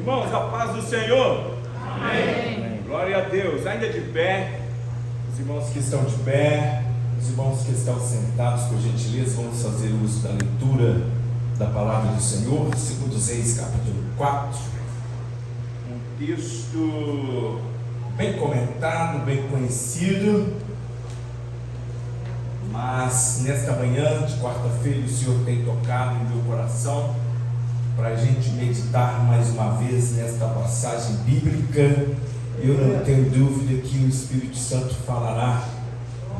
Irmãos, a paz do Senhor. Amém. Glória a Deus. Ainda de pé. Os irmãos que estão de pé, os irmãos que estão sentados, por gentileza, vamos fazer uso da leitura da palavra do Senhor, segundo Reis, capítulo 4. Um texto bem comentado, bem conhecido, mas nesta manhã de quarta-feira o Senhor tem tocado em meu coração para a gente meditar mais uma vez nesta passagem bíblica. Eu não tenho dúvida que o Espírito Santo falará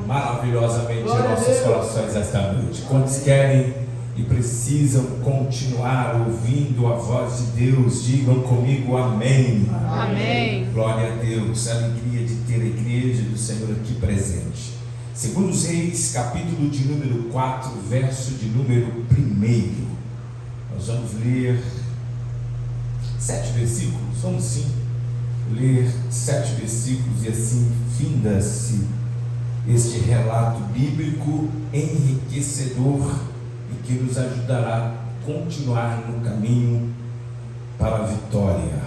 maravilhosamente em nossos corações esta noite. Quantos querem e precisam continuar ouvindo a voz de Deus, digam comigo amém. Amém. Glória a Deus, a alegria de ter a igreja do Senhor aqui presente. Segundo os Reis, capítulo de número 4, verso de número 1. Nós vamos ler 7 versículos, vamos sim ler 7 versículos, e assim finda-se este relato bíblico enriquecedor e que nos ajudará a continuar no caminho para a vitória.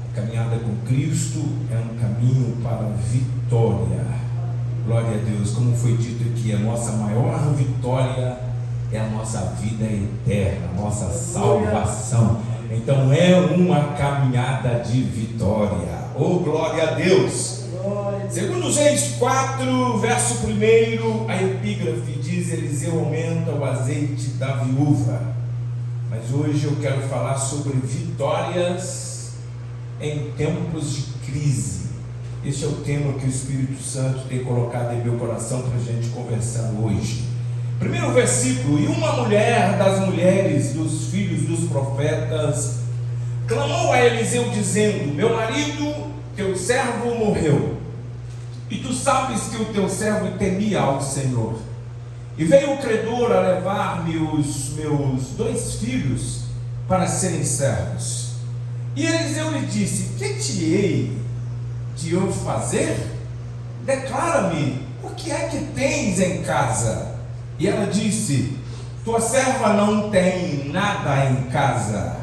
A caminhada com Cristo é um caminho para a vitória. Glória a Deus. Como foi dito aqui, a nossa maior vitória é a nossa vida eterna, a nossa salvação. Então é uma caminhada de vitória. Oh, glória a Deus. Segundo Reis 4, verso 1, a epígrafe diz: Eliseu aumenta o azeite da viúva. Mas hoje eu quero falar sobre vitórias em tempos de crise. Esse é o tema que o Espírito Santo tem colocado em meu coração para a gente conversar hoje. Primeiro versículo: e uma mulher das mulheres dos filhos dos profetas clamou a Eliseu dizendo: meu marido, teu servo, morreu, e tu sabes que o teu servo temia ao Senhor, e veio o credor a levar-me os meus 2 filhos para serem servos. E Eliseu lhe disse: que te hei de eu fazer? Declara-me, o que é que tens em casa? E ela disse: tua serva não tem nada em casa.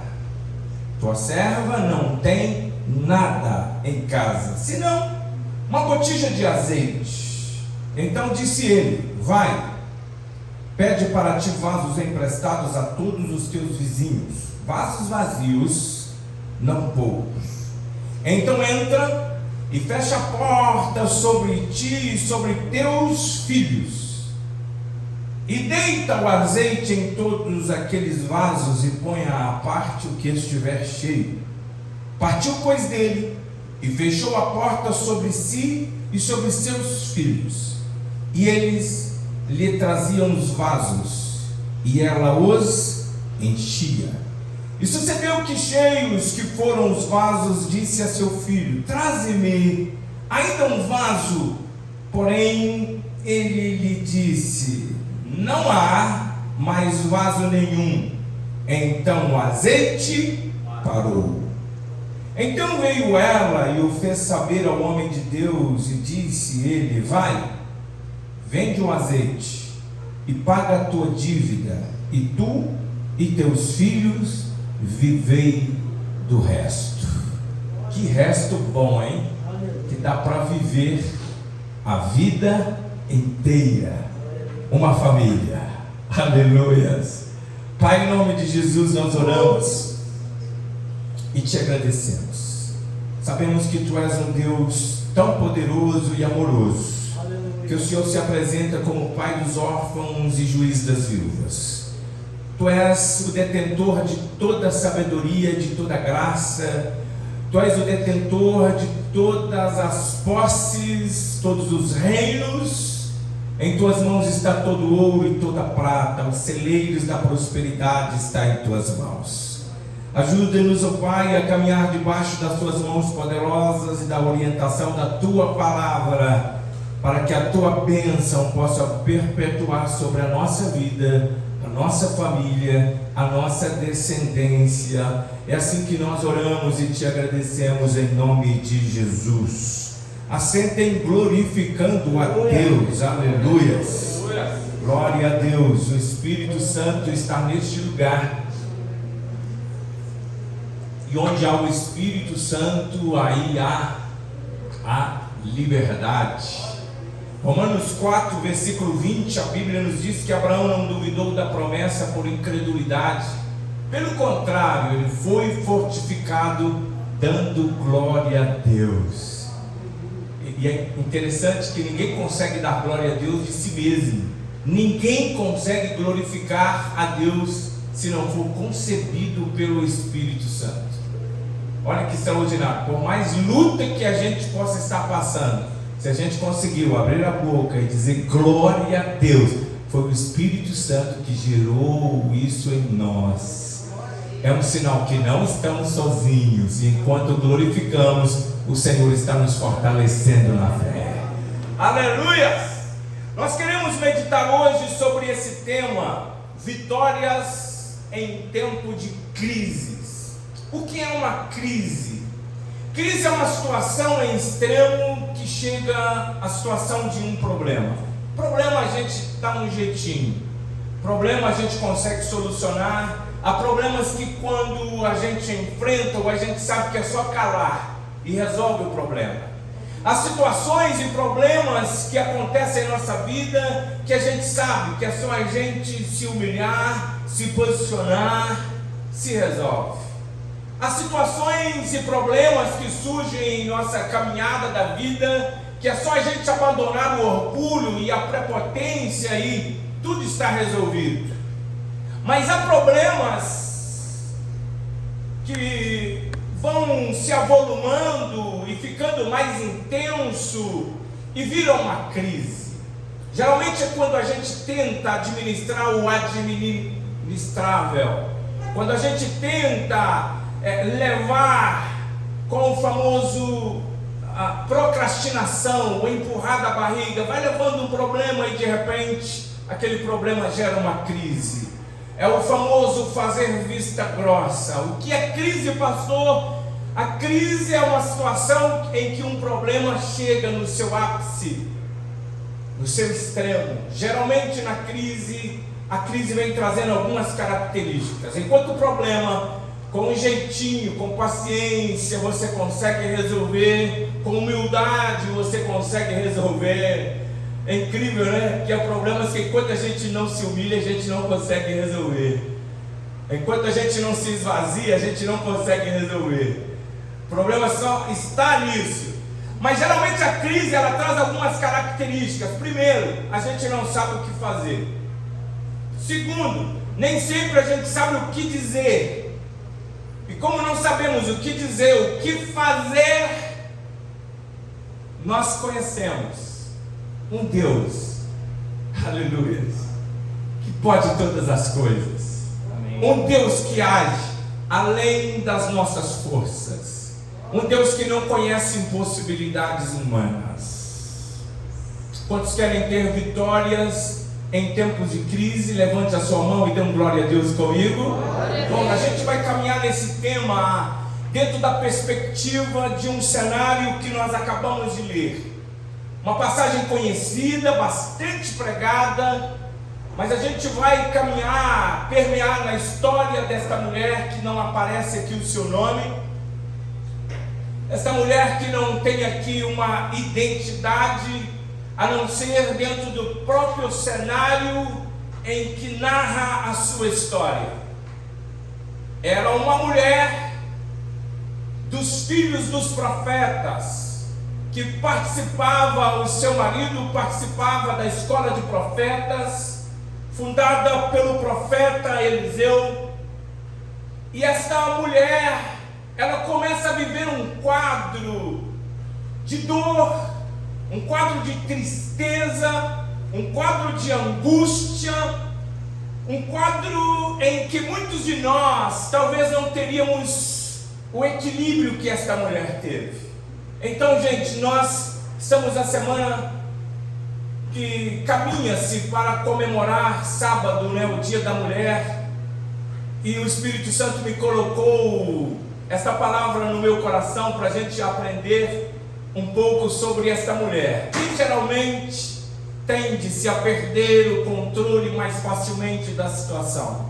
Tua serva não tem nada em casa, senão uma botija de azeite. Então disse ele: vai, pede para ti vasos emprestados a todos os teus vizinhos, vasos vazios, não poucos. Então entra e fecha a porta sobre ti e sobre teus filhos, e deita o azeite em todos aqueles vasos, e põe à parte o que estiver cheio. Partiu, pois, dele, e fechou a porta sobre si e sobre seus filhos, e eles lhe traziam os vasos, e ela os enchia. E sucedeu que, cheios que foram os vasos, disse a seu filho: traze-me ainda um vaso. Porém ele lhe disse: não há mais vaso nenhum. Então o azeite parou. Então veio ela e o fez saber ao homem de Deus, e disse ele: vai, vende o azeite e paga a tua dívida, e tu e teus filhos vivei do resto. Que resto bom, hein? Que dá para viver a vida inteira. Uma família. Aleluias. Pai, em nome de Jesus nós oramos e te agradecemos. Sabemos que tu és um Deus tão poderoso e amoroso, que o Senhor se apresenta como Pai dos órfãos e Juiz das viúvas. Tu és o detentor de toda a sabedoria, de toda a graça. Tu és o detentor de todas as posses, todos os reinos. Em tuas mãos está todo o ouro e toda a prata, os celeiros da prosperidade está em tuas mãos. Ajuda-nos, ó Pai, a caminhar debaixo das tuas mãos poderosas e da orientação da tua palavra, para que a tua bênção possa perpetuar sobre a nossa vida, a nossa família, a nossa descendência. É assim que nós oramos e te agradecemos em nome de Jesus. Assentem glorificando a Deus. Aleluias. Glória a Deus. O Espírito Santo está neste lugar E onde há o Espírito Santo, aí há a liberdade. Romanos 4, versículo 20, a Bíblia nos diz que Abraão não duvidou da promessa por incredulidade. Pelo contrário, ele foi fortificado, dando glória a Deus. E é interessante que ninguém consegue dar glória a Deus de si mesmo. Ninguém consegue glorificar a Deus se não for concebido pelo Espírito Santo. Olha que extraordinário. Por mais luta que a gente possa estar passando, se a gente conseguiu abrir a boca e dizer glória a Deus, foi o Espírito Santo que gerou isso em nós. É um sinal que não estamos sozinhos, e enquanto glorificamos, o Senhor está nos fortalecendo na fé. Aleluia! Nós queremos meditar hoje sobre esse tema: vitórias em tempo de crises. O que é uma crise? Crise é uma situação em extremo que chega à situação de um problema. Problema a gente dá um jeitinho, problema a gente consegue solucionar. Há problemas que quando a gente enfrenta, ou a gente sabe que é só calar e resolve o problema. Há situações e problemas que acontecem em nossa vida que a gente sabe que é só a gente se humilhar, se posicionar, se resolve. Há situações e problemas que surgem em nossa caminhada da vida que é só a gente abandonar o orgulho e a prepotência e tudo está resolvido. Mas há problemas que vão se avolumando e ficando mais intenso e viram uma crise. Geralmente é quando a gente tenta administrar o administrável, quando a gente tenta levar com o famoso procrastinação, o empurrar da barriga, vai levando um problema e de repente aquele problema gera uma crise. É o famoso fazer vista grossa. O que é crise, pastor? A crise é uma situação em que um problema chega no seu ápice, no seu extremo. Geralmente na crise, a crise vem trazendo algumas características. Enquanto o problema, com um jeitinho, com paciência, você consegue resolver, com humildade você consegue resolver. É incrível, né? Que há problemas que enquanto a gente não se humilha, a gente não consegue resolver. Enquanto a gente não se esvazia, a gente não consegue resolver. O problema só está nisso. Mas geralmente a crise, ela traz algumas características. Primeiro, a gente não sabe o que fazer. Segundo, nem sempre a gente sabe o que dizer. E como não sabemos o que dizer, o que fazer, nós conhecemos um Deus, aleluia, que pode todas as coisas. Amém. Um Deus que age além das nossas forças. Um Deus que não conhece impossibilidades humanas. Quantos querem ter vitórias em tempos de crise? Levante a sua mão e dê glória a Deus comigo. Bom, a gente vai caminhar nesse tema dentro da perspectiva de um cenário que nós acabamos de ler. Uma passagem conhecida, bastante pregada, mas a gente vai caminhar, permear na história desta mulher que não aparece aqui o seu nome, esta mulher que não tem aqui uma identidade, a não ser dentro do próprio cenário em que narra a sua história. Era uma mulher dos filhos dos profetas, que participava, o seu marido participava da escola de profetas, fundada pelo profeta Eliseu. E esta mulher, ela começa a viver um quadro de dor, um quadro de tristeza, um quadro de angústia, um quadro em que muitos de nós talvez não teríamos o equilíbrio que esta mulher teve. Então, gente, nós estamos na semana que caminha-se para comemorar sábado, né, o Dia da Mulher, e o Espírito Santo me colocou esta palavra no meu coração para a gente aprender um pouco sobre esta mulher, que geralmente tende-se a perder o controle mais facilmente da situação.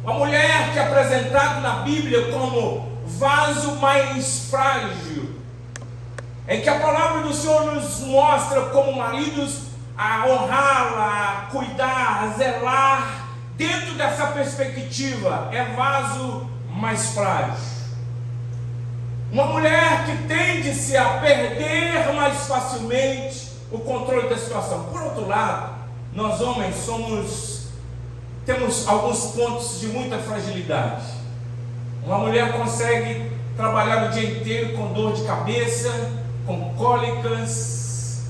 Uma mulher que é apresentada na Bíblia como vaso mais frágil, em que a palavra do Senhor nos mostra como maridos a honrá-la, a cuidar, a zelar. Dentro dessa perspectiva, é vaso mais frágil. Uma mulher que tende-se a perder mais facilmente o controle da situação. Por outro lado, nós homens temos alguns pontos de muita fragilidade. Uma mulher consegue trabalhar o dia inteiro com dor de cabeça, com cólicas,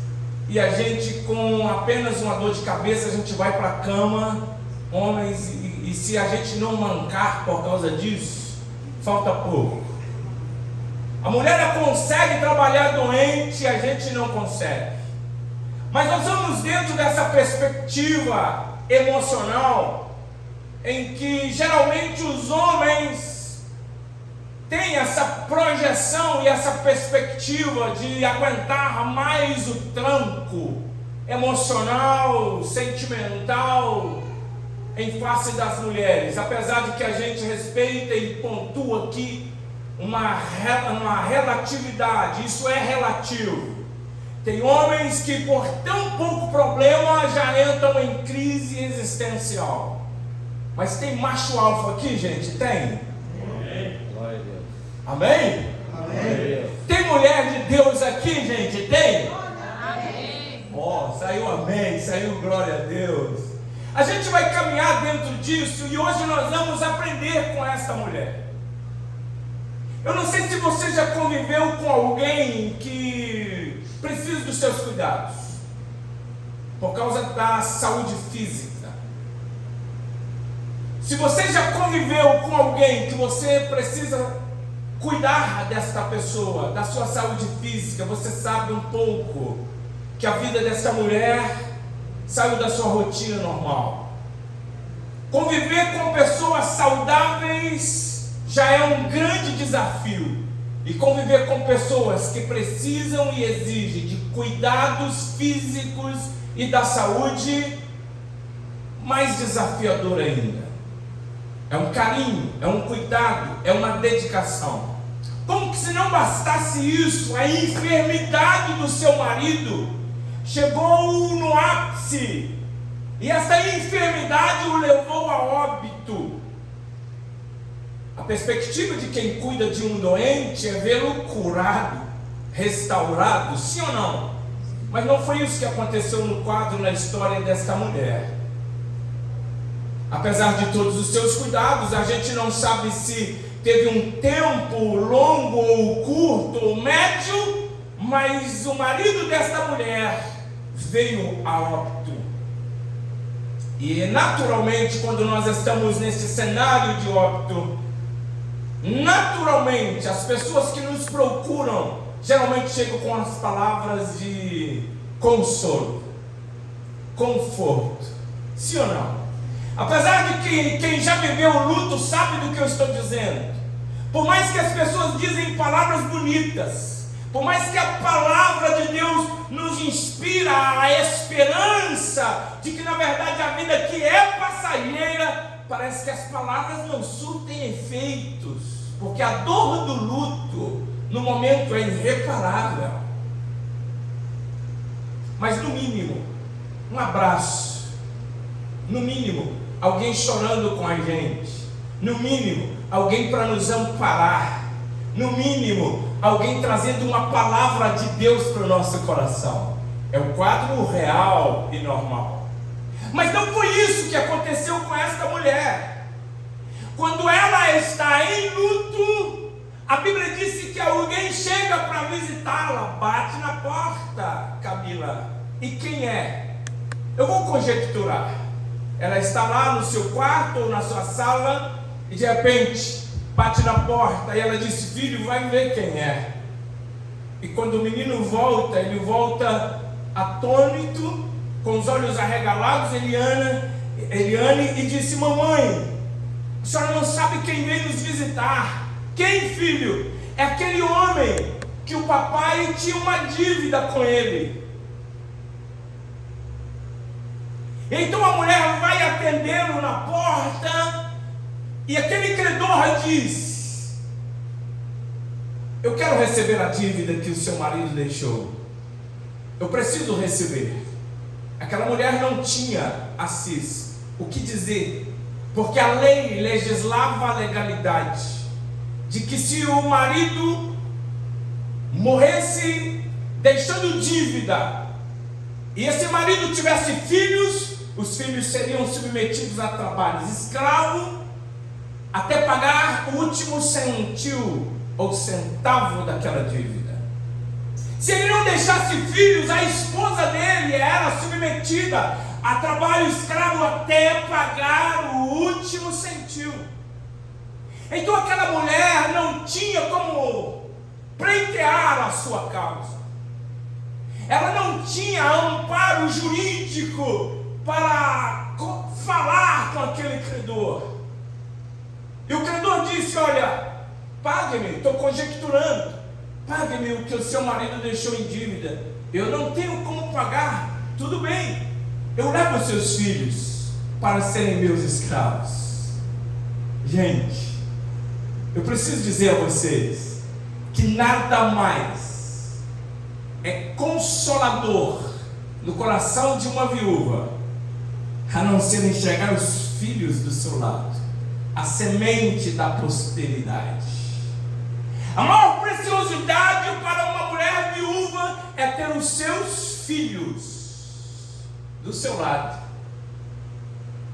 e a gente, com apenas uma dor de cabeça, a gente vai para a cama, homens, e se a gente não mancar por causa disso, falta pouco. A mulher ela consegue trabalhar doente, a gente não consegue. Mas nós vamos dentro dessa perspectiva emocional, em que geralmente os homens têm essa projeção e essa perspectiva de aguentar mais o tranco emocional, sentimental, em face das mulheres, apesar de que a gente respeita e pontua aqui uma relatividade. Isso é relativo. Tem homens que por tão pouco problema já entram em crise existencial. Mas tem macho alfa aqui, gente? Tem? Glória a Deus. Amém? Amém. Tem mulher de Deus aqui, gente? Tem? Amém. Ó, saiu amém, saiu glória a Deus. A gente vai caminhar dentro disso e hoje nós vamos aprender com essa mulher. Eu não sei se você já conviveu com alguém que precisa dos seus cuidados por causa da saúde física. Se você já conviveu com alguém que você precisa cuidar desta pessoa, da sua saúde física, você sabe um pouco que a vida dessa mulher saiu da sua rotina normal. Conviver com pessoas saudáveis já é um grande desafio. E conviver com pessoas que precisam e exigem de cuidados físicos e da saúde, mais desafiador ainda. É um carinho, é um cuidado, é uma dedicação. Como que se não bastasse isso, a enfermidade do seu marido chegou no ápice, e essa enfermidade o levou a óbito. A perspectiva de quem cuida de um doente é vê-lo curado, restaurado, sim ou não? Mas não foi isso que aconteceu no quadro, na história desta mulher. Apesar de todos os seus cuidados, a gente não sabe se teve um tempo longo ou curto ou médio, mas o marido desta mulher veio a óbito. E naturalmente, quando nós estamos nesse cenário de óbito, naturalmente as pessoas que nos procuram geralmente chegam com as palavras de consolo, conforto, sim ou não? Apesar de que quem já viveu o luto sabe do que eu estou dizendo. Por mais que as pessoas dizem palavras bonitas, por mais que a palavra de Deus nos inspira a esperança de que na verdade a vida aqui é passageira, parece que as palavras não surtem efeitos, porque a dor do luto no momento é irreparável. Mas no mínimo, um abraço, no mínimo, alguém chorando com a gente, no mínimo, alguém para nos amparar, no mínimo, alguém trazendo uma palavra de Deus para o nosso coração. É o quadro real e normal. Mas não foi isso que aconteceu com esta mulher. Quando ela está em luto, a Bíblia disse que alguém chega para visitá-la, bate na porta, Camila. E quem é? Eu vou conjecturar. Ela está lá no seu quarto ou na sua sala e de repente bate na porta e ela disse: filho, vai ver quem é. E quando o menino volta, ele volta atônito, com os olhos arregalados, Eliane, e disse: mamãe, a senhora não sabe quem veio nos visitar. Quem, filho? É aquele homem que o papai tinha uma dívida com ele. Então a mulher vai atendê-lo na porta, e aquele credor diz: Eu quero receber a dívida que o seu marido deixou. Eu preciso receber. Aquela mulher não tinha, Assis, o que dizer, porque a lei legislava a legalidade de que se o marido morresse deixando dívida, e esse marido tivesse filhos, os filhos seriam submetidos a trabalhos escravo até pagar o último centil ou centavo daquela dívida. Se ele não deixasse filhos, a esposa dele era submetida a trabalho escravo até pagar o último centil. Então aquela mulher não tinha como pleitear a sua causa. Ela não tinha amparo jurídico para falar com aquele credor. E o credor disse: olha, pague-me, estou conjecturando, pague-me o que o seu marido deixou em dívida. Eu não tenho como pagar, tudo bem, eu levo os seus filhos para serem meus escravos. Gente, eu preciso dizer a vocês que nada mais é consolador no coração de uma viúva a não ser enxergar os filhos do seu lado, a semente da posteridade. A maior preciosidade para uma mulher viúva é ter os seus filhos do seu lado.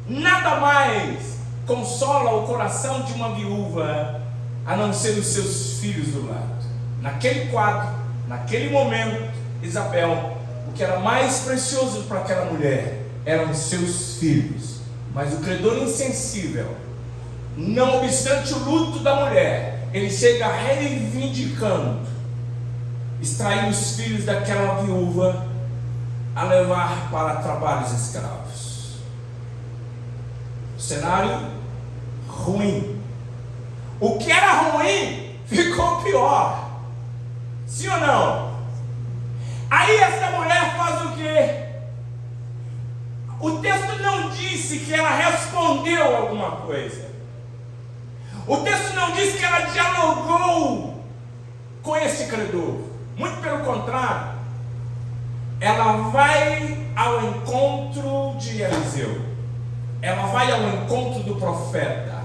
Nada mais consola o coração de uma viúva a não ser os seus filhos do lado. Naquele quadro, naquele momento, Isabel, o que era mais precioso para aquela mulher eram os seus filhos. Mas o credor insensível, não obstante o luto da mulher, ele chega reivindicando, extrair os filhos daquela viúva a levar para trabalhos escravos. O cenário ruim. O que era ruim ficou pior. Sim ou não? Aí essa mulher faz o quê? O texto não disse que ela respondeu alguma coisa. O texto não diz que ela dialogou com esse credor. Muito pelo contrário, ela vai ao encontro de Eliseu. Ela vai ao encontro do profeta.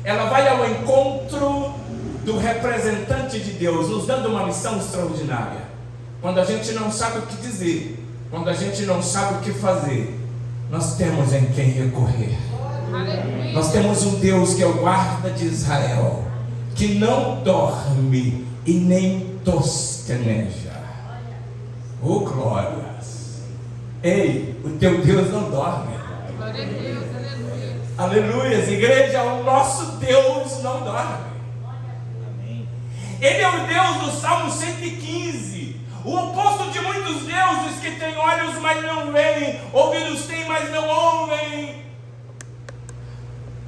Ela vai ao encontro do representante de Deus, nos dando uma lição extraordinária. Quando a gente não sabe o que dizer, quando a gente não sabe o que fazer, nós temos em quem recorrer. Aleluia. Nós temos um Deus que é o guarda de Israel, que não dorme e nem tosqueneja. Oh, glórias! Ei, o teu Deus não dorme. Glória a Deus, aleluia. Aleluias, igreja, o nosso Deus não dorme. Ele é o Deus do Salmo 115, o oposto de muitos deuses que têm olhos, mas não veem, ouvidos têm, mas não ouvem,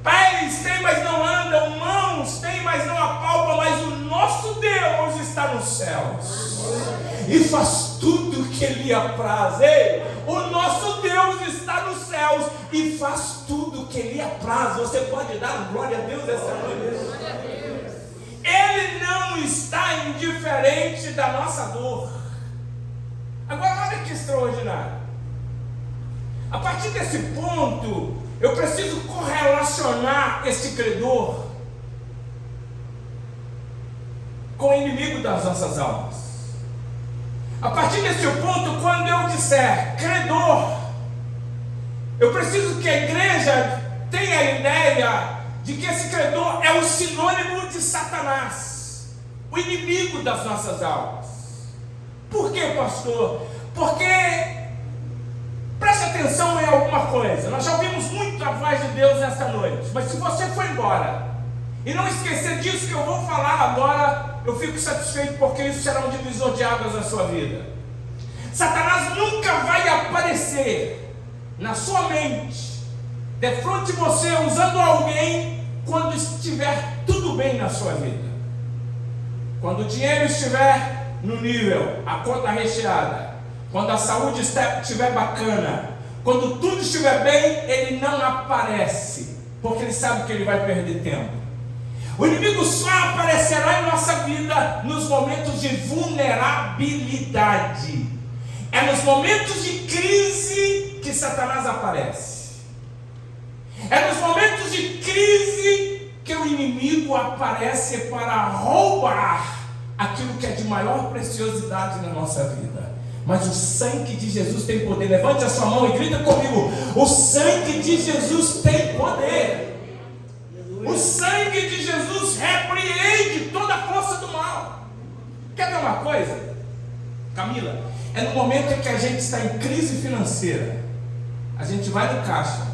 pés têm, mas não andam, mãos têm, mas não apalpam, mas o nosso Deus está nos céus e faz tudo o que lhe apraz. Ei, o nosso Deus está nos céus e faz tudo o que lhe apraz. Você pode dar glória a Deus essa noite? Ele não está indiferente da nossa dor. Agora olha que extraordinário. A partir desse ponto, eu preciso correlacionar esse credor com o inimigo das nossas almas. A partir desse ponto, quando eu disser credor, eu preciso que a igreja tenha a ideia de que esse credor é o sinônimo de Satanás, o inimigo das nossas almas. Por quê, pastor? Porque, preste atenção em alguma coisa, nós já ouvimos muito a voz de Deus nesta noite, mas se você for embora e não esquecer disso que eu vou falar agora, eu fico satisfeito, porque isso será um divisor de águas na sua vida. Satanás nunca vai aparecer na sua mente, defronte de você, usando alguém quando estiver tudo bem na sua vida. Quando o dinheiro estiver no nível, a conta recheada, quando a saúde estiver bacana, quando tudo estiver bem, ele não aparece, porque ele sabe que ele vai perder tempo. O inimigo só aparecerá em nossa vida nos momentos de vulnerabilidade. É nos momentos de crise que Satanás aparece. É nos momentos de crise que o inimigo aparece para roubar aquilo que é de maior preciosidade na nossa vida. Mas o sangue de Jesus tem poder. Levante a sua mão e grita comigo: o sangue de Jesus tem poder. O sangue de Jesus repreende toda a força do mal. Quer ver uma coisa, Camila? É no momento em que a gente está em crise financeira, a gente vai no caixa,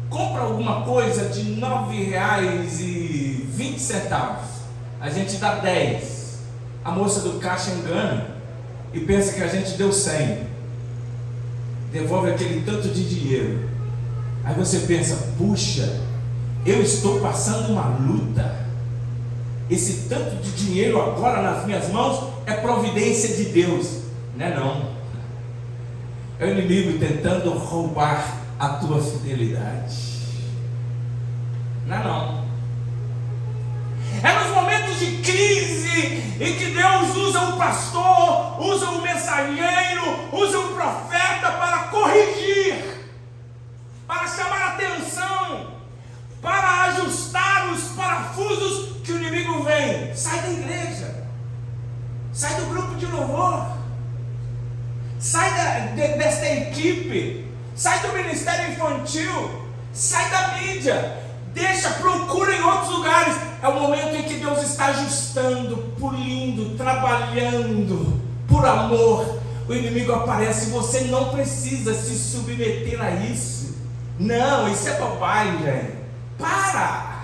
compra alguma coisa de R$ 9,20, a gente dá 10. A moça do caixa engana e pensa que a gente deu 100, devolve aquele tanto de dinheiro. Aí você pensa: puxa, eu estou passando uma luta, esse tanto de dinheiro agora nas minhas mãos é providência de Deus. Não é não, é o inimigo tentando roubar a tua fidelidade. Não é não. É nos momentos de crise em que Deus usa o pastor, usa o mensageiro, usa o profeta para corrigir, para chamar a atenção, para ajustar os parafusos que o inimigo vem. Sai da igreja, sai do grupo de louvor, sai desta equipe, sai do ministério infantil, sai da mídia, procura em outros lugares. É o momento em que Deus está ajustando, polindo, trabalhando por amor. O inimigo aparece e você não precisa se submeter a isso. Não, isso é bobagem. Para!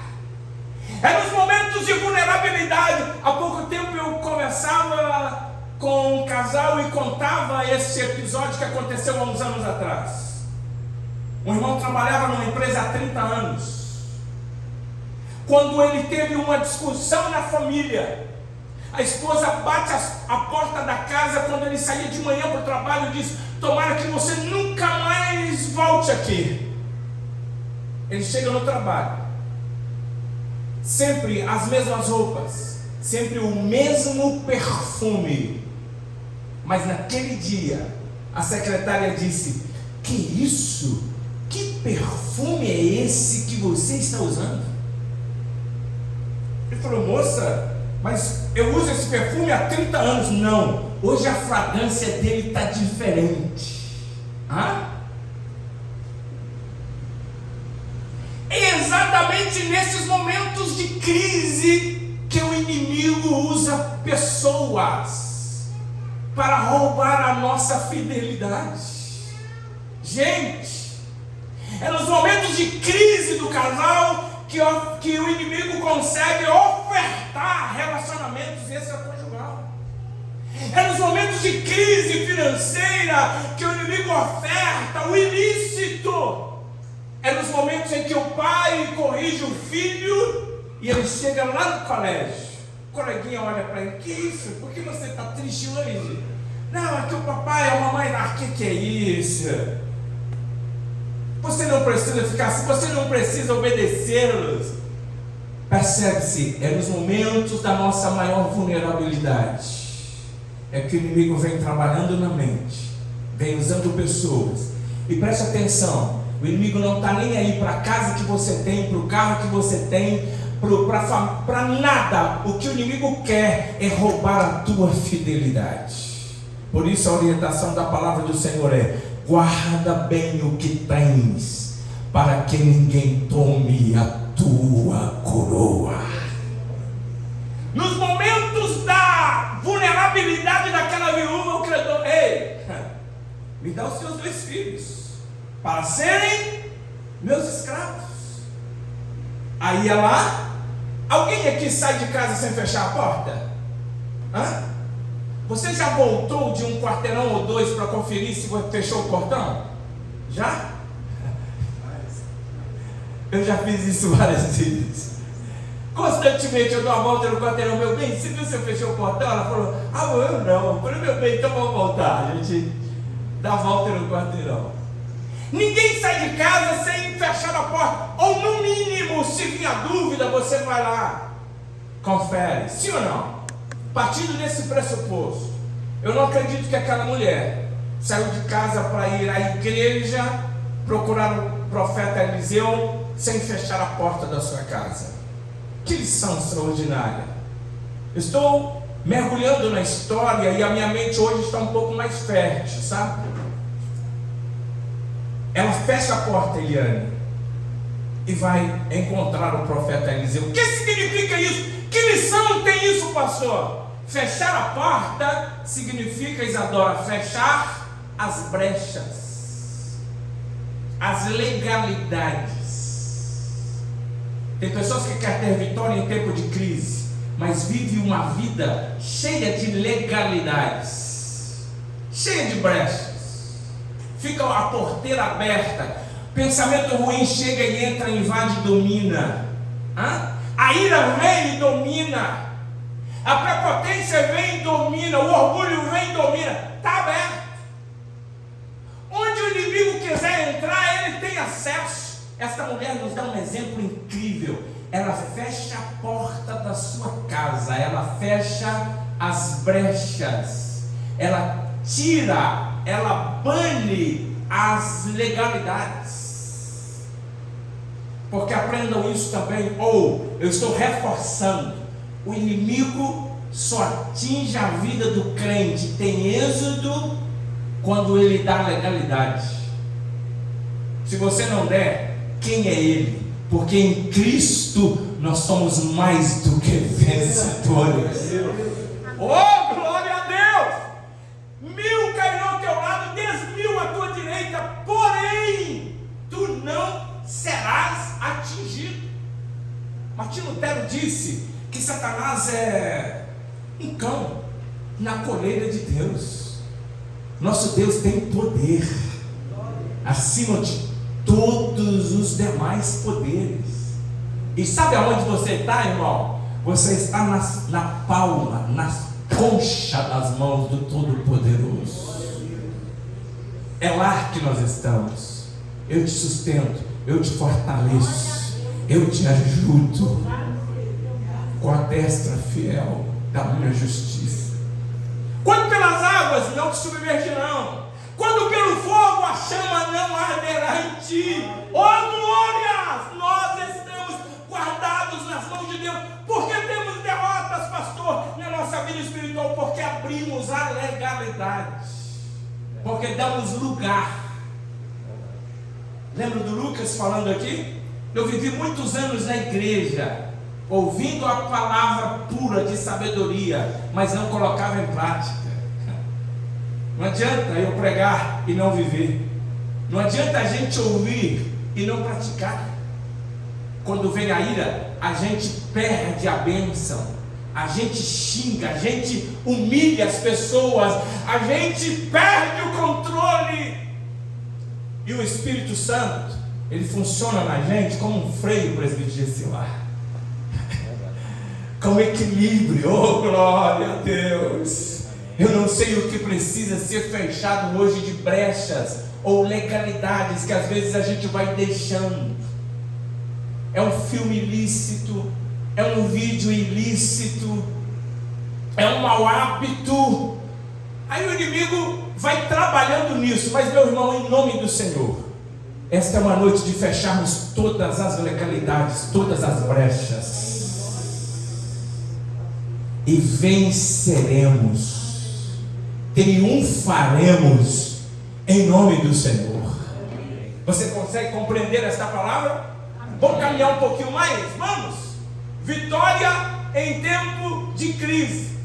É nos momentos de vulnerabilidade. Há pouco tempo eu conversava com um casal e contava esse episódio que aconteceu há uns anos atrás. Um irmão trabalhava numa empresa há 30 anos. Quando ele teve uma discussão na família, a esposa bate a porta da casa quando ele saía de manhã para o trabalho e diz: tomara que você nunca mais volte aqui. Ele chega no trabalho, sempre as mesmas roupas, sempre o mesmo perfume. Mas naquele dia, a secretária disse: que isso? Que perfume é esse que você está usando? Ele falou: moça, mas eu uso esse perfume há 30 anos. Não, hoje a fragrância dele está diferente. É exatamente nesses momentos de crise que o inimigo usa pessoas para roubar a nossa fidelidade. Gente, é nos momentos de crise do casal que o inimigo consegue ofertar relacionamentos extraconjugal. É nos momentos de crise financeira que o inimigo oferta o ilícito. É nos momentos em que o pai corrige o filho e ele chega lá no colégio. O coleguinha olha para ele: que isso? Por que você está triste hoje? Não, é que o papai e a mamãe... que é isso? Você não precisa ficar assim, você não precisa obedecê-los. Percebe-se, é nos momentos da nossa maior vulnerabilidade é que o inimigo vem trabalhando na mente, vem usando pessoas. E preste atenção, o inimigo não está nem aí para a casa que você tem, para o carro que você tem, para nada. O que o inimigo quer é roubar a tua fidelidade. Por isso a orientação da palavra do Senhor é: guarda bem o que tens, para que ninguém tome a tua coroa. Nos momentos da vulnerabilidade daquela viúva, o credor: ei, me dá os teus 2 filhos, para serem meus escravos. Aí ela: alguém aqui sai de casa sem fechar a porta? Você já voltou de um quarteirão ou 2 para conferir se você fechou o portão? Já? Eu já fiz isso várias vezes. Constantemente eu dou uma volta no quarteirão: meu bem, você viu se eu fechei o portão? Ela falou: eu não. Eu falei: meu bem, então vamos voltar. A gente dá a volta no quarteirão. Ninguém sai de casa sem fechar a porta, ou no mínimo se vir a dúvida, você vai lá, confere, sim ou não? Partindo desse pressuposto, eu não acredito que aquela mulher saiu de casa para ir à igreja procurar o profeta Eliseu sem fechar a porta da sua casa. Que lição extraordinária! Estou mergulhando na história e a minha mente hoje está um pouco mais fértil, sabe? Ela fecha a porta, Eliane, e vai encontrar o profeta Eliseu. O que significa isso? Que lição tem isso, pastor? Fechar a porta significa, Isadora, fechar as brechas, as legalidades. Tem pessoas que querem ter vitória em tempo de crise, mas vive uma vida cheia de legalidades, cheia de brechas. Fica a porteira aberta, pensamento ruim chega e entra, invade e domina. A ira vem e domina, a prepotência vem e domina, o orgulho vem e domina. Está aberto. Onde o inimigo quiser entrar, ele tem acesso. Esta mulher nos dá um exemplo incrível. Ela fecha a porta da sua casa, ela fecha as brechas, ela tira, ela bane as legalidades. Porque aprendam isso também, ou eu estou reforçando, o inimigo só atinge a vida do crente, tem êxodo quando ele dá legalidade. Se você não der, quem é ele? Porque em Cristo nós somos mais do que vencedores. Oh, glória a Deus! 1000 cairão ao teu lado, 10.000 à tua direita, porém tu não serás atingido. Martim Lutero disse que Satanás é um cão na coleira de Deus. Nosso Deus tem poder acima de todos os demais poderes. E sabe aonde você está, irmão? Você está na palma, na concha das mãos do Todo-Poderoso. É lá que nós estamos. Eu te sustento, eu te fortaleço, eu te ajudo com a destra fiel da minha justiça. Quando pelas águas, não te submergirão. Quando pelo fogo, a chama não arderá em ti. Oh glórias! Nós estamos guardados nas mãos de Deus. Por que temos derrotas, pastor, na nossa vida espiritual? Porque abrimos a legalidade, porque damos lugar. Lembra do Lucas falando aqui? Eu vivi muitos anos na igreja, ouvindo a palavra pura de sabedoria, mas não colocava em prática. Não adianta eu pregar e não viver. Não adianta a gente ouvir e não praticar. Quando vem a ira, a gente perde a bênção, a gente xinga, a gente humilha as pessoas, a gente perde o controle. E o Espírito Santo, ele funciona na gente como um freio, presbítero Gessilar, com equilíbrio. Oh glória a Deus! Eu não sei o que precisa ser fechado hoje de brechas ou legalidades que às vezes a gente vai deixando. É um filme ilícito, é um vídeo ilícito, é um mau hábito. Aí o inimigo vai trabalhando nisso. Mas meu irmão, em nome do Senhor, esta é uma noite de fecharmos todas as legalidades, todas as brechas, e venceremos, triunfaremos em nome do Senhor. Você consegue compreender esta palavra? Vamos caminhar um pouquinho mais? Vamos! Vitória em tempo de crise.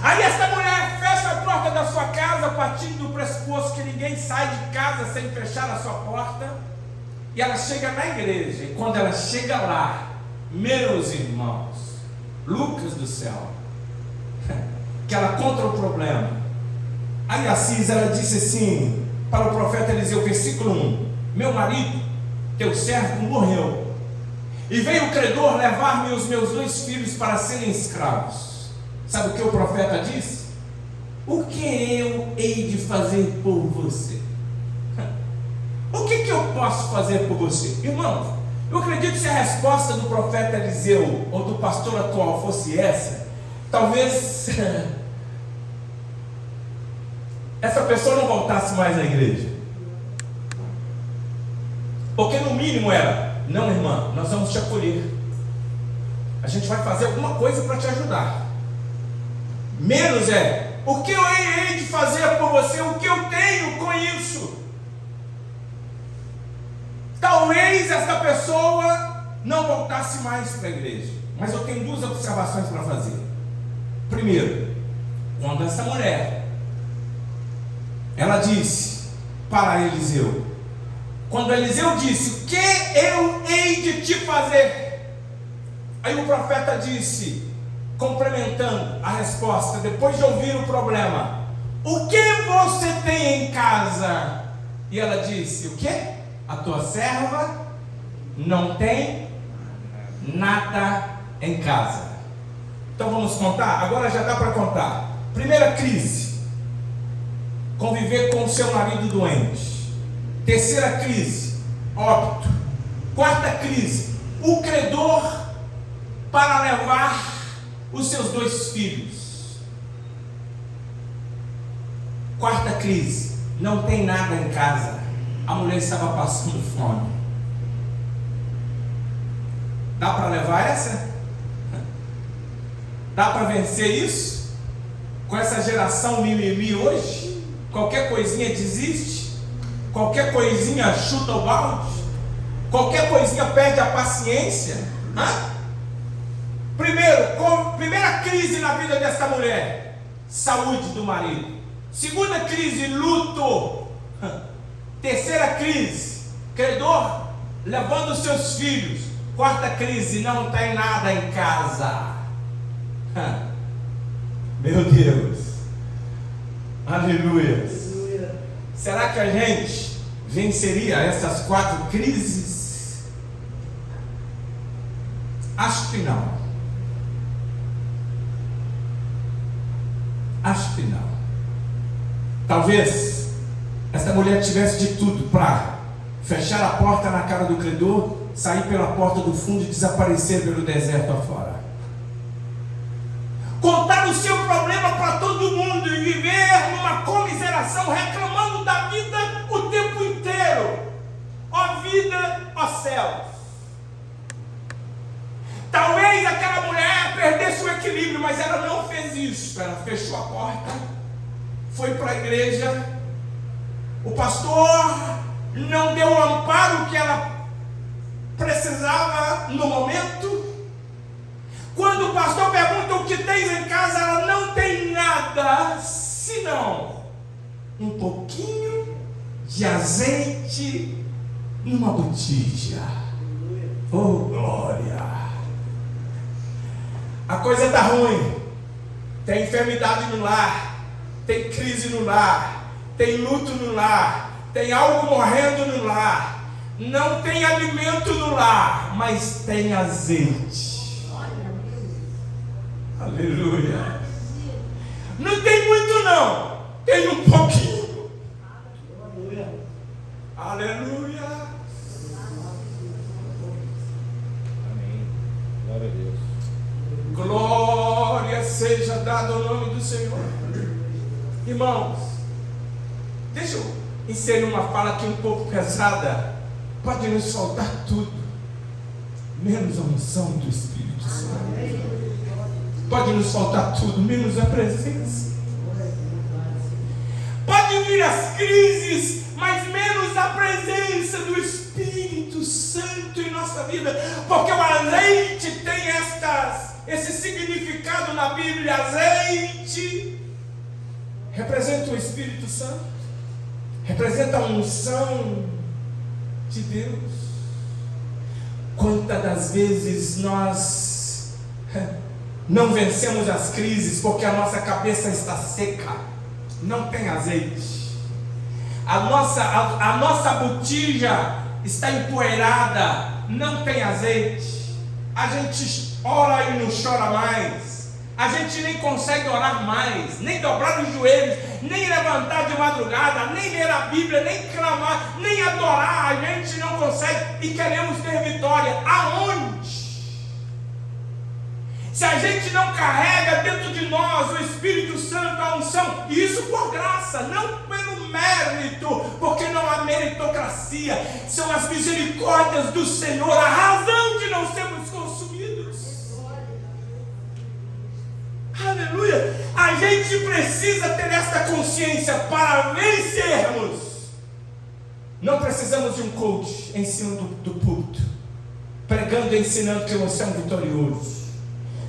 Aí esta mulher fecha a porta da sua casa, partindo do pressuposto que ninguém sai de casa sem fechar a sua porta. E ela chega na igreja. E quando ela chega lá, meus irmãos, Lucas do céu, que ela conta o problema. Aí Assis, ela disse assim para o profeta Eliseu, versículo 1: meu marido, teu servo, morreu, e veio o credor levar-me os meus 2 filhos para serem escravos. Sabe o que o profeta disse? O que eu hei de fazer por você? O que eu posso fazer por você? Irmãos, Eu acredito que se a resposta do profeta Eliseu ou do pastor atual fosse essa, talvez essa pessoa não voltasse mais à igreja. Porque no mínimo era: não, irmã, nós vamos te acolher, a gente vai fazer alguma coisa para te ajudar. Menos é: o que eu hei de fazer por você? O que eu tenho com isso? Talvez essa pessoa não voltasse mais para a igreja. Mas eu tenho duas observações para fazer. Primeiro, quando essa mulher, ela disse para Eliseu, quando Eliseu disse: o que eu hei de te fazer? Aí o profeta disse, complementando a resposta, depois de ouvir o problema: o que você tem em casa? E ela disse: o que? A tua serva não tem nada em casa. Então vamos contar? Agora já dá para contar. Primeira crise: conviver com o seu marido doente. Terceira crise: óbito. Quarta crise: o credor para levar os seus 2 filhos. Quarta crise: não tem nada em casa. A mulher estava passando fome. Dá para levar essa? Dá para vencer isso? Com essa geração mimimi hoje? Qualquer coisinha desiste? Qualquer coisinha chuta o balde? Qualquer coisinha perde a paciência? Primeira crise na vida dessa mulher: saúde do marido. Segunda crise: luto. Terceira crise: credor levando os seus filhos. Quarta crise: não tem nada em casa. Meu Deus, aleluia. Será que a gente venceria essas 4 crises? Acho que não. Acho que não. Talvez essa mulher tivesse de tudo para fechar a porta na cara do credor, sair pela porta do fundo e desaparecer pelo deserto afora. Contar o seu problema para todo mundo e viver numa comiseração, reclamando da vida o tempo inteiro. Ó vida, ó céus. Talvez aquela mulher perdesse o equilíbrio, mas ela não fez isso. Ela fechou a porta, foi para a igreja. O pastor não deu o amparo que ela precisava no momento. Quando o pastor pergunta: o que tens em casa? Ela não tem nada, senão um pouquinho de azeite numa botija. Oh, glória! A coisa está ruim. Tem enfermidade no lar, tem crise no lar, tem luto no lar, tem algo morrendo no lar, não tem alimento no lar, mas tem azeite. Aleluia. Não tem muito não, tem um pouquinho. Aleluia. Amém. Glória a Deus. Glória seja dada ao nome do Senhor. Irmãos, deixa eu inserir uma fala aqui um pouco pesada. Pode nos faltar tudo, menos a unção do Espírito Santo. Pode nos faltar tudo, menos a presença. Pode vir as crises, mas menos a presença do Espírito Santo em nossa vida. Porque o azeite tem esse significado na Bíblia. Azeite representa o Espírito Santo, representa a unção de Deus. Quantas das vezes nós não vencemos as crises porque a nossa cabeça está seca, não tem azeite, a nossa botija está empoeirada, não tem azeite, a gente ora e não chora mais, a gente nem consegue orar mais, nem dobrar os joelhos nem levantar de madrugada, nem ler a Bíblia, nem clamar, nem adorar, a gente não consegue e queremos ter vitória. Aonde? Se a gente não carrega dentro de nós o Espírito Santo, a unção, e isso por graça, não pelo mérito, porque não há meritocracia, são as misericórdias do Senhor, a razão de não sermos consumidos. Aleluia! A gente precisa ter esta consciência para vencermos. Não precisamos de um coach ensinando do púlpito, pregando e ensinando que você é um vitorioso.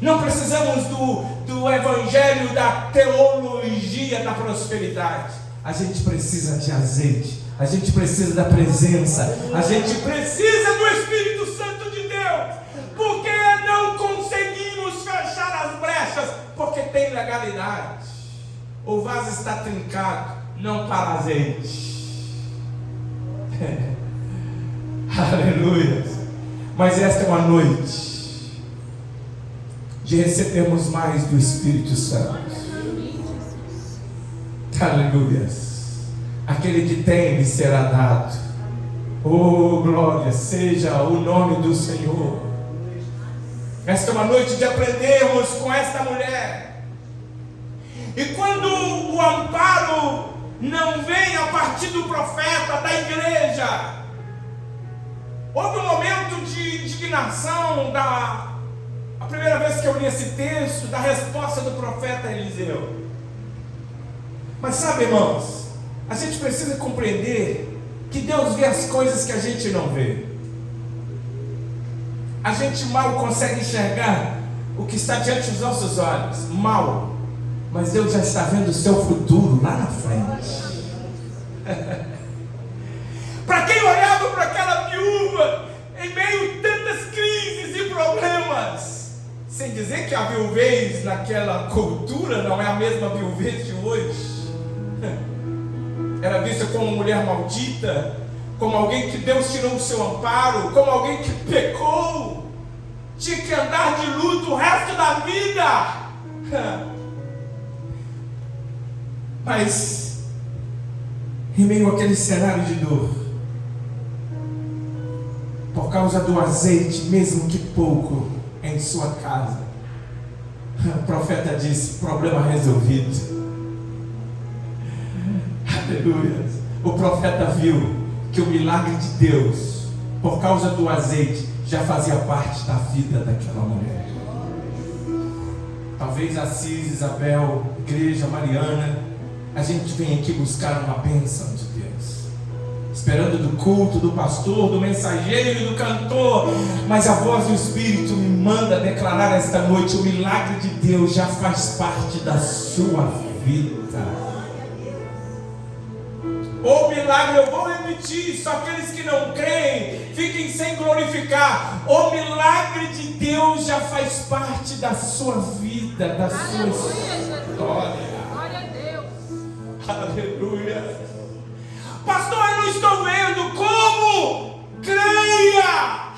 Não precisamos do evangelho, da teologia da prosperidade. A gente precisa de azeite. A gente precisa da presença. A gente precisa do Espírito Santo de Deus. Porque não conseguimos fechar as brechas? Porque tem legalidade. O vaso está trincado, não para azeite. Aleluia. Mas esta é uma noite de recebermos mais do Espírito Santo. Aleluia. Aquele que tem lhe será dado. Oh, glória seja o nome do Senhor. Esta é uma noite de aprendermos com esta mulher. E quando o amparo não vem a partir do profeta, da igreja, houve um momento de indignação a primeira vez que eu li esse texto, da resposta do profeta Eliseu. Mas sabe, irmãos, a gente precisa compreender que Deus vê as coisas que a gente não vê. A gente mal consegue enxergar o que está diante dos nossos olhos, mal, mas Deus já está vendo o seu futuro lá na frente. Para quem olhava para aquela viúva em meio a tantas crises e problemas, sem dizer que a viuvez naquela cultura não é a mesma viuvez de hoje, era vista como uma mulher maldita, como alguém que Deus tirou o seu amparo, como alguém que pecou, tinha que andar de luto o resto da vida. Mas em meio àquele cenário de dor, por causa do azeite, mesmo que pouco, em sua casa, o profeta disse: problema resolvido. Aleluia. O profeta viu que o milagre de Deus, por causa do azeite, já fazia parte da vida daquela mulher. Talvez Assis, Isabel, Igreja Mariana, a gente vem aqui buscar uma bênção de Deus, esperando do culto, do pastor, do mensageiro e do cantor, mas a voz do Espírito me manda declarar esta noite: o milagre de Deus já faz parte da sua vida. O milagre, eu vou repetir, só aqueles que não creem fiquem sem glorificar. O milagre de Deus já faz parte da sua vida, da sua história. Glória a Deus. Aleluia. Pastor, eu não estou vendo. Como? Creia.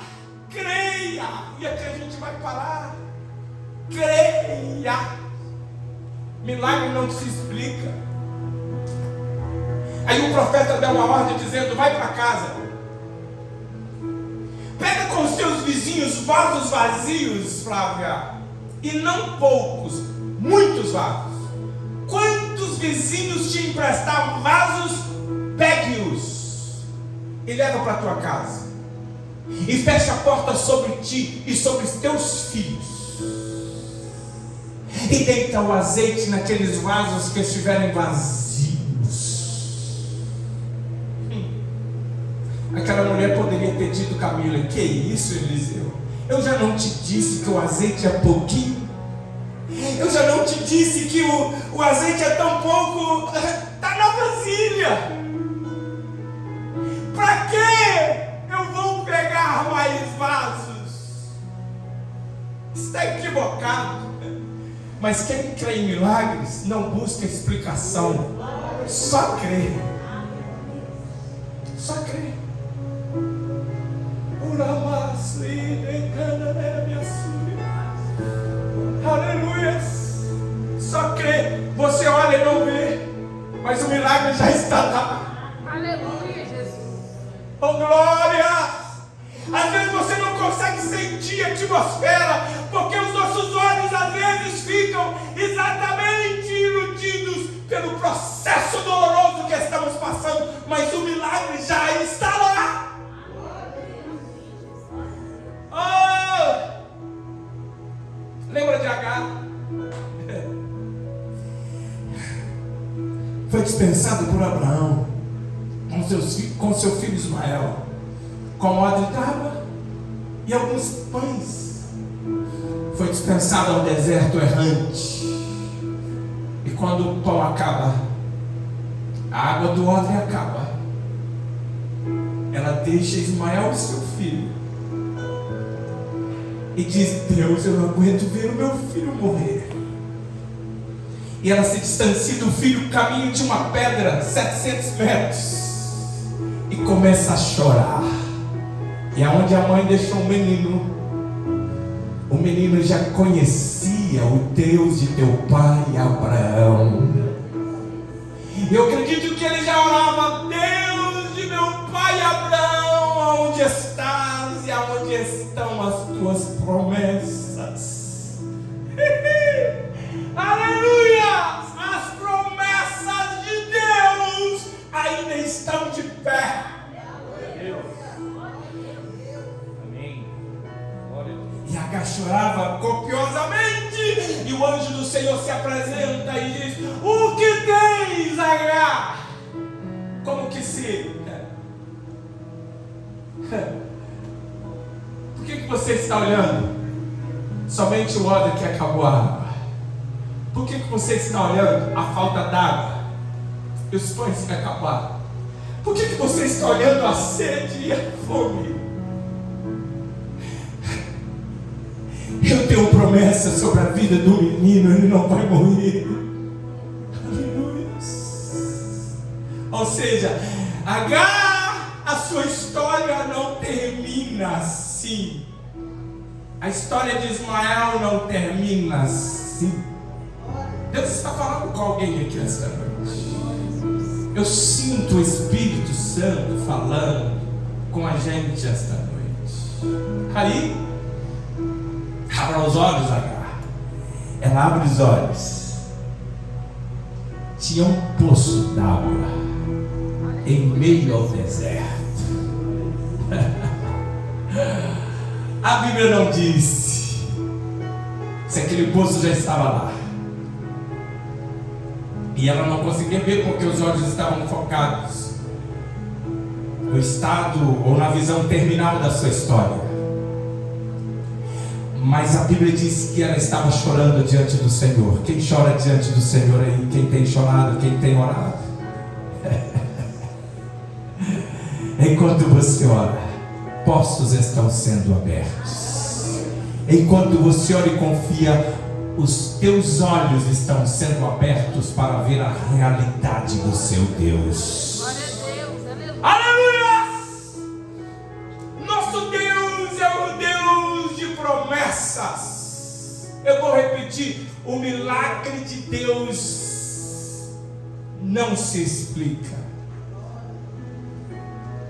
Creia. E aqui a gente vai parar. Creia. Milagre não se explica. Aí o profeta deu uma ordem dizendo: vai para casa, pega com os teus vizinhos vasos vazios, Flávia, e não poucos, muitos vasos. Quantos vizinhos te emprestaram vasos? Pegue-os e leva para a tua casa, e fecha a porta sobre ti e sobre os teus filhos, e deita o azeite naqueles vasos que estiverem vazios. Aquela mulher poderia ter dito: Camila, que isso, Eliseu? Eu já não te disse que o azeite é pouquinho? Eu já não te disse que o azeite é tão pouco? Está na vasilha. Para que eu vou pegar mais vasos? Está equivocado. Mas quem crê em milagres não busca explicação, só crê. Só crê. Aleluia. Só crê. Você olha e não vê. milagre já está lá. Aleluia, Jesus. Oh, glória! Às vezes você não consegue sentir a atmosfera, porque os nossos olhos às vezes ficam exatamente iludidos pelo processo doloroso que estamos passando, mas o milagre já está lá. Oh! Lembra de Agar? Foi dispensado por Abraão com seu filho Ismael, com odre d'água e alguns pães. Foi dispensado ao deserto errante. E quando o pão acaba, a água do odre acaba, ela deixa Ismael e seu filho e diz: Deus, eu não aguento ver o meu filho morrer. E ela se distancia do filho, caminho de uma pedra, 700 metros, e começa a chorar. E aonde a mãe deixou o menino já conhecia o Deus de teu pai Abraão. Eu acredito que ele já orava: Deus de meu pai Abraão, aonde estás e aonde estão as tuas promessas? Aleluia! As promessas de Deus ainda estão de pé. Amém. Glória a Deus. E Agar chorava copiosamente, e o anjo do Senhor se apresenta e diz: o que tens, Agar? Como que se... Por que você está olhando somente o odre que acabou a água? Por que você está olhando a falta d'água e os pães que acabaram? Por que você está olhando a sede e a fome? Eu tenho promessa sobre a vida do menino, ele não vai morrer. Aleluia. Ou seja, Agar, a sua história não termina assim. A história de Ismael não termina assim. Deus está falando com alguém aqui esta noite. Eu sinto o Espírito Santo falando com a gente esta noite. Aí, abra os olhos, Agar. Ela abre os olhos. Tinha um poço d'água em meio ao deserto. A Bíblia não disse se aquele poço já estava lá. E ela não conseguia ver porque os olhos estavam focados no estado ou na visão terminal da sua história. Mas a Bíblia diz que ela estava chorando diante do Senhor. Quem chora diante do Senhor aí? Quem tem chorado? Quem tem orado? Enquanto você ora, poços estão sendo abertos. Enquanto você ora e confia, os teus olhos estão sendo abertos para ver a realidade do seu Deus. Glória a Deus. Aleluia! Nosso Deus é o Deus de promessas. Eu vou repetir: o milagre de Deus não se explica.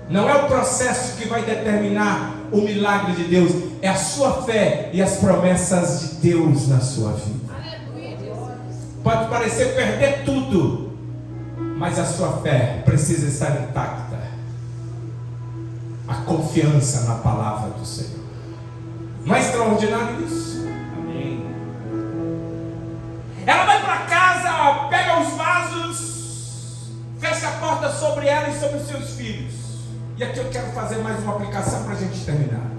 Não é o processo que vai determinar o milagre de Deus, é a sua fé e as promessas de Deus na sua vida. Aleluia, Jesus. Pode parecer perder tudo, mas a sua fé precisa estar intacta. A confiança na palavra do Senhor. Não é extraordinário isso? Amém. Ela vai para casa, pega os vasos, fecha a porta sobre ela e sobre os seus filhos. E aqui eu quero fazer mais uma aplicação para a gente terminar.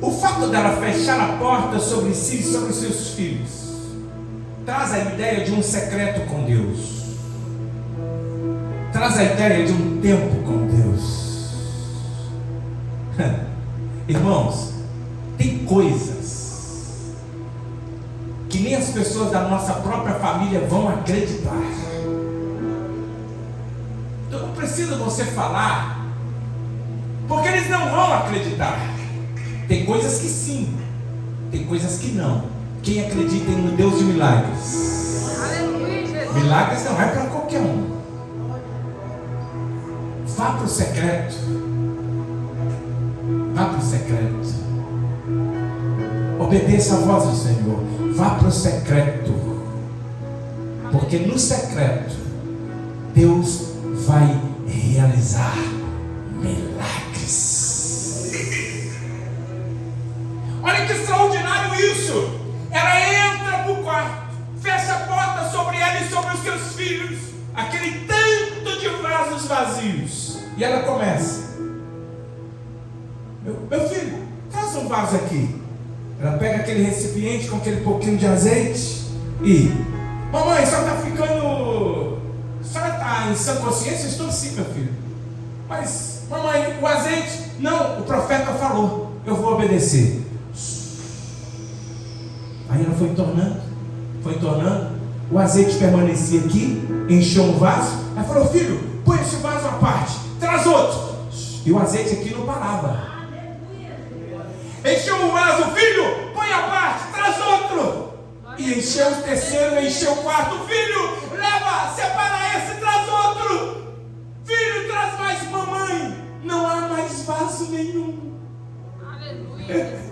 O fato dela fechar a porta sobre si e sobre os seus filhos traz a ideia de um secreto com Deus. Traz a ideia de um tempo com Deus. Irmãos, tem coisas que nem as pessoas da nossa própria família vão acreditar. Então não precisa você falar, porque eles não vão acreditar. Tem coisas que sim, tem coisas que não. Quem acredita no Deus de milagres? Aleluia. Milagres não é para qualquer um. Vá para o secreto. Vá para o secreto. Obedeça a voz do Senhor. Vá para o secreto. Porque no secreto Deus vai realizar milagres. Olha que extraordinário isso. Ela entra para o quarto, fecha a porta sobre ela e sobre os seus filhos, aquele tanto de vasos vazios, e ela começa: meu filho, traz um vaso aqui. Ela pega aquele recipiente com aquele pouquinho de azeite e: mamãe, a senhora está ficando... A senhora está em sã consciência? Estou sim, meu filho. Mas, mamãe, o azeite... Não, o profeta falou, eu vou obedecer. Aí ela foi tornando, o azeite permanecia aqui, encheu um vaso. Ela falou: filho, põe esse vaso à parte, traz outro. E o azeite aqui não parava. Encheu um vaso: filho, põe à parte, traz outro. E encheu o terceiro, encheu o quarto: filho, leva, separa esse, traz outro. Filho, traz mais. Mamãe, não há mais vaso nenhum. Aleluia.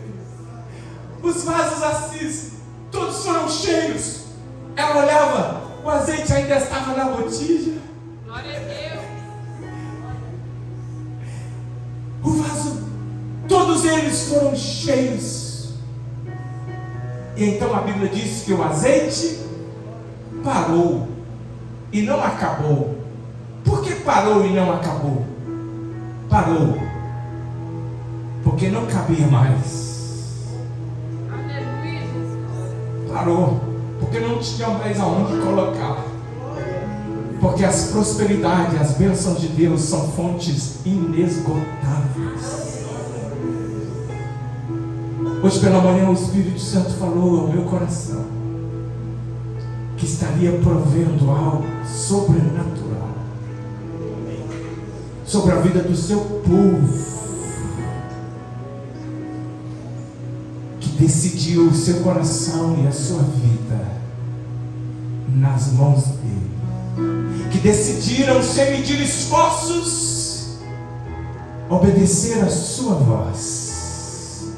Os vasos assim, todos foram cheios. Ela olhava, o azeite ainda estava na botija. Glória a Deus. O vaso, todos eles foram cheios. E então a Bíblia diz que o azeite parou e não acabou. Por que parou e não acabou? Parou porque não cabia mais. Aleluia, Jesus. Parou porque não tinha mais aonde colocar. Porque as prosperidades, as bênçãos de Deus são fontes inesgotáveis. Hoje pela manhã o Espírito Santo falou ao meu coração que estaria provendo algo sobrenatural sobre a vida do seu povo, que decidiu o seu coração e a sua vida nas mãos dele, que decidiram, sem medir esforços, obedecer a sua voz.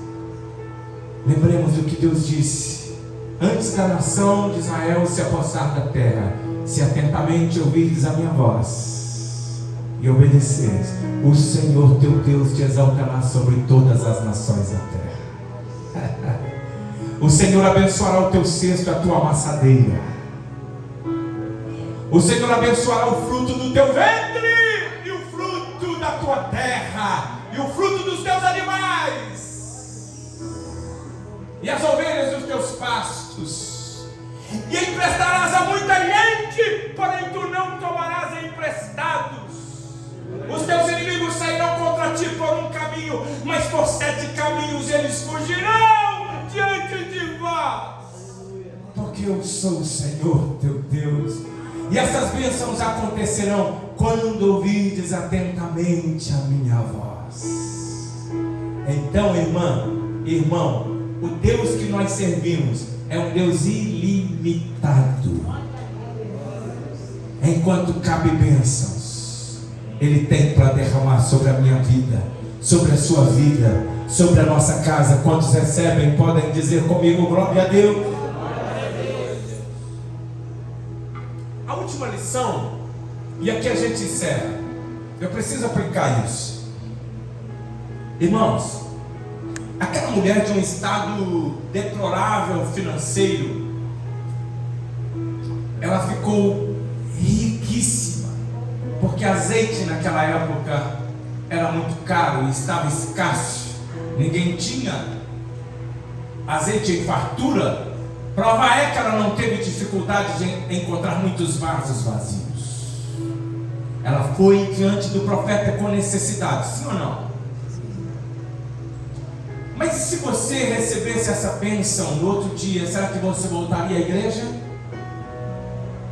Lembremos do que Deus disse antes da nação de Israel se apossar da terra: se atentamente ouvirdes a minha voz e obedeceres, o Senhor teu Deus te exaltará sobre todas as nações da terra. O Senhor abençoará o teu cesto e a tua amassadeira. O Senhor abençoará o fruto do teu ventre e o fruto da tua terra e o fruto dos teus animais e as ovelhas dos teus pastos. E emprestarás a muita gente, porém tu não tomarás emprestados. Os teus inimigos sairão contra ti por um caminho, mas por 7 caminhos eles fugirão diante de vós. Porque eu sou o Senhor teu Deus. E essas bênçãos acontecerão quando ouvirdes atentamente a minha voz. Então, irmão, o Deus que nós servimos é um Deus ilimitado. Enquanto cabe bênçãos, Ele tem para derramar sobre a minha vida, sobre a sua vida, sobre a nossa casa. Quantos recebem podem dizer comigo: glória a Deus. A última lição, e aqui a gente encerra, eu preciso aplicar isso. Irmãos, aquela mulher de um estado deplorável financeiro, ela ficou riquíssima, porque azeite naquela época era muito caro e estava escasso. Ninguém tinha azeite em fartura. Prova é que ela não teve dificuldade de encontrar muitos vasos vazios. Ela foi diante do profeta com necessidade, sim ou não? Mas e se você recebesse essa bênção no outro dia, será que você voltaria à igreja?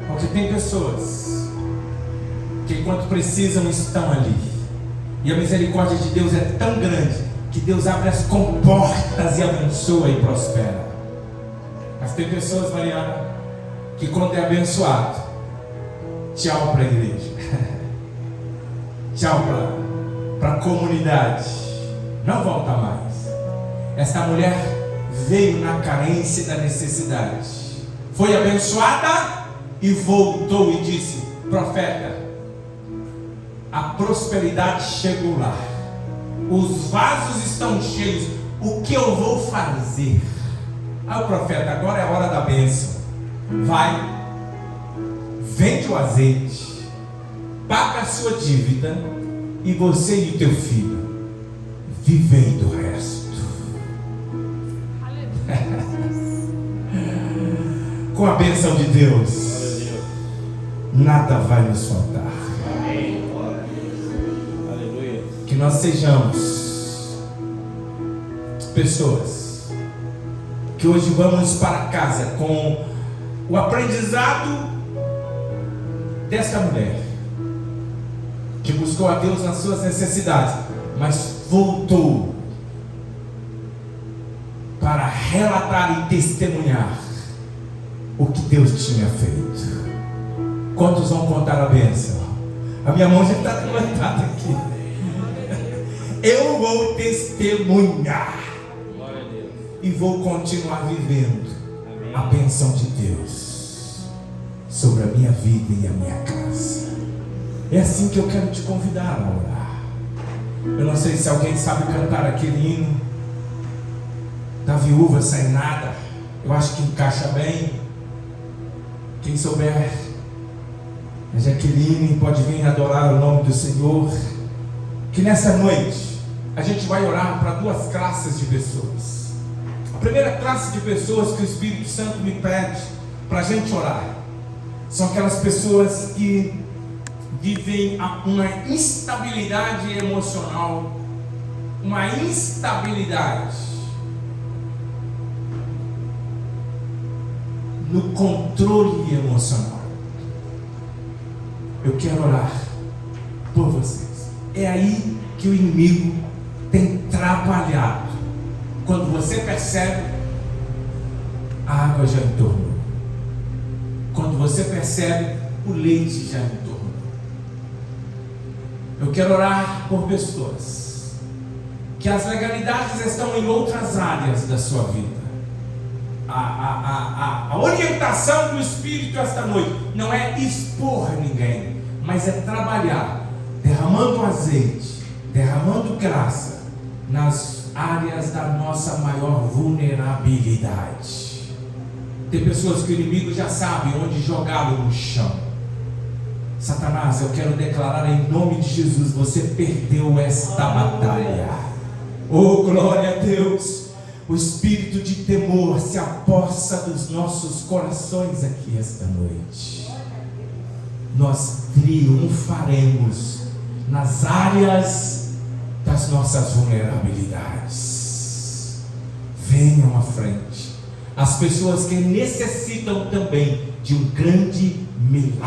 Porque tem pessoas que enquanto precisam estão ali, e a misericórdia de Deus é tão grande que Deus abre as comportas e abençoa e prospera. Mas tem pessoas, Mariana, que quando é abençoado, Tchau para a igreja. Tchau para a comunidade. Não volta mais. Esta mulher veio na carência e da necessidade. Foi abençoada e voltou e disse: profeta, a prosperidade chegou lá. Os vasos estão cheios. O que eu vou fazer? Aí o profeta: agora é a hora da bênção. Vai, vende o azeite, paga a sua dívida, e você e o teu filho vivei do resto. Com a bênção de Deus, nada vai nos faltar. Amém. Aleluia. Que nós sejamos pessoas que hoje vamos para casa com o aprendizado desta mulher, que buscou a Deus nas suas necessidades, mas voltou para relatar e testemunhar o que Deus tinha feito. Quantos vão contar a bênção? A minha mão já está levantada aqui. Eu vou testemunhar. Glória a Deus. E vou continuar vivendo Amém. a bênção de Deus sobre a minha vida e a minha casa. É assim que eu quero te convidar a orar. Eu não sei se alguém sabe cantar aquele hino da viúva sem nada. Eu acho que encaixa bem. Quem souber, a Jaqueline pode vir adorar o nome do Senhor. Que nessa noite a gente vai orar para duas classes de pessoas. A primeira classe de pessoas que o Espírito Santo me pede para a gente orar são aquelas pessoas que vivem uma instabilidade emocional, uma instabilidade no controle emocional. Eu quero orar por vocês. É aí que o inimigo tem trabalhado. Quando você percebe, a água já entornou. Quando você percebe, o leite já entornou. Eu quero orar por pessoas que as legalidades estão em outras áreas da sua vida. A orientação do Espírito esta noite não é expor ninguém, mas é trabalhar, derramando azeite, derramando graça nas áreas da nossa maior vulnerabilidade. Tem pessoas que o inimigo já sabe onde jogá-lo no chão. Satanás, eu quero declarar em nome de Jesus: você perdeu esta batalha. Oh, glória a Deus. O espírito de temor se apossa dos nossos corações aqui esta noite. Nós triunfaremos nas áreas das nossas vulnerabilidades. Venham à frente as pessoas que necessitam também de um grande milagre.